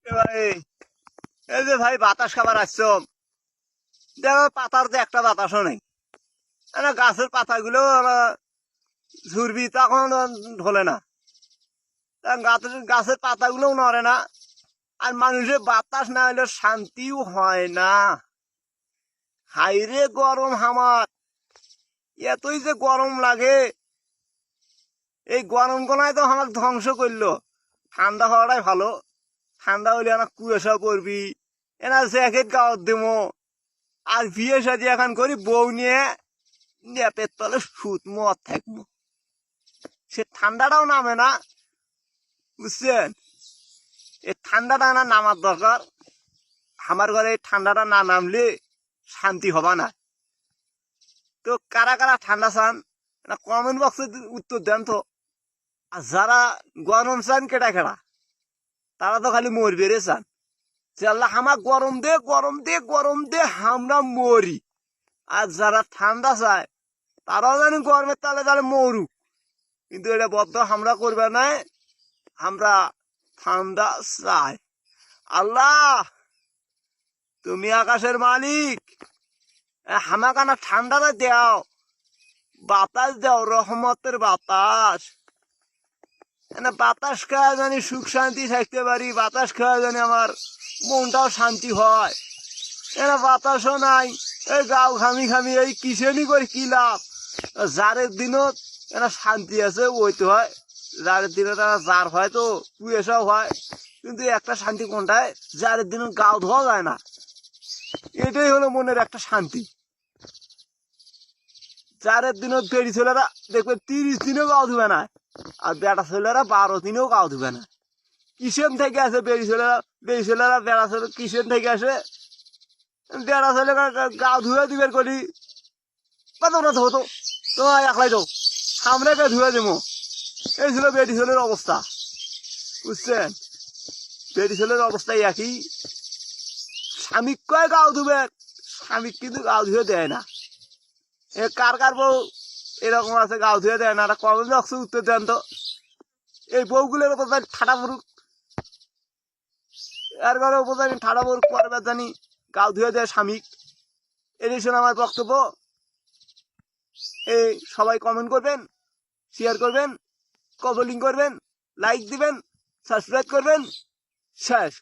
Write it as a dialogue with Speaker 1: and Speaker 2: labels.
Speaker 1: ভাই এই যে ভাই বাতাস খাবার আসছো, দেখো পাতার যে একটা বাতাসও নেই। গাছের পাতাগুলো ঝুরবি তখন ঢোলে না, গাছের পাতাগুলোও নড়ে না। আর মানুষের বাতাস না হলে শান্তিও হয় না। হাইরে গরম হামার, এতই যে গরম লাগে। এই গরম গোনায় তো আমাকে ধ্বংস করলো। ঠান্ডা হওয়াটাই ভালো। ঠান্ডা হলে আমার কুয়াশা পড়বি, এনা জ্যাকেট গাওয়ার দেবো। আর বিয়ে সাজি এখন করি বউ নিয়ে নেপের তলে সুত মত থাকবো। সে ঠান্ডাটাও নামে না, বুঝছেন? এই ঠান্ডাটা না নামার দরকার। আমার ঘরে এই ঠান্ডাটা না নামলে শান্তি হবা না। তো কারা কারা ঠান্ডা চান না কমেন্ট বক্সে উত্তর দেন তো। আর যারা গরম চান কেটা কেটা, তারা তো খালি মরবে রে চান যে আল্লাহ আমার গরম দে গরম দে গরম দে, আমরা মরি। আর যারা ঠান্ডা চায় তারাও জানি গরমের তালে তাহলে মরু, কিন্তু এটা বদ্ধ আমরা করবে না। আমরা ঠান্ডা চাই। আল্লাহ তুমি আকাশের মালিক, হামাকানা ঠান্ডাটা দাও, বাতাস দাও, রহমতের বাতাস। বাতাস খাওয়া জানি সুখ শান্তি থাকতে পারি, বাতাস খাওয়া জানি আমার মনটাও শান্তি হয়। বাতাসও নাই, এই গাও খামি খামি এই কিসেনি করে কি লাভ। জারের দিনত শান্তি আছে ওইতে হয়, জারের দিনত জার হয় তো কুয়াশাও হয়, কিন্তু একটা শান্তি কোনটায়, জারের দিনত গাও ধোয়া যায় না। এটাই হলো মনের একটা শান্তি। জারের দিনত বেড়ি ছেলেরা দেখবে 30 দিনেও গাও ধুবে না, আর বেটা ছেলেরা 12 দিনেও গাও ধুবে না। কিসেন থেকে আসে বেড়ি ছেলেরা, বেড়া ছেলে কিসেন থেকে আসে। বেড়া ছেলে গাও ধুয়ে দিবেন করি কত না ধোতো তো একলাই তো সামনে কে ধুয়ে দেবো। এই ছিল বেটি ছেলের অবস্থা, বুঝছেন? বেটি ছেলের অবস্থাই একই। স্বামীক কয় গাও ধুবে, স্বামীক কিন্তু গাও ধুয়ে দেয় না। এ কার কার বউ এরকম আছে গাও ধুয়ে দেয় না, কমেন্ট বক্সে উত্তর দেন তো। এই বউগুলোর উপর জানি ঠাডা পড়ুক, এর ঘরের উপর জানি ঠাডা পড়ুক, পরে জানি গাও ধুয়ে দেয় স্বামীক। এই শোন আমার বক্তব্য। এই সবাই কমেন্ট করবেন, শেয়ার করবেন, কমেন্টিং করবেন, লাইক দিবেন, সাবস্ক্রাইব করবেন। শেষ।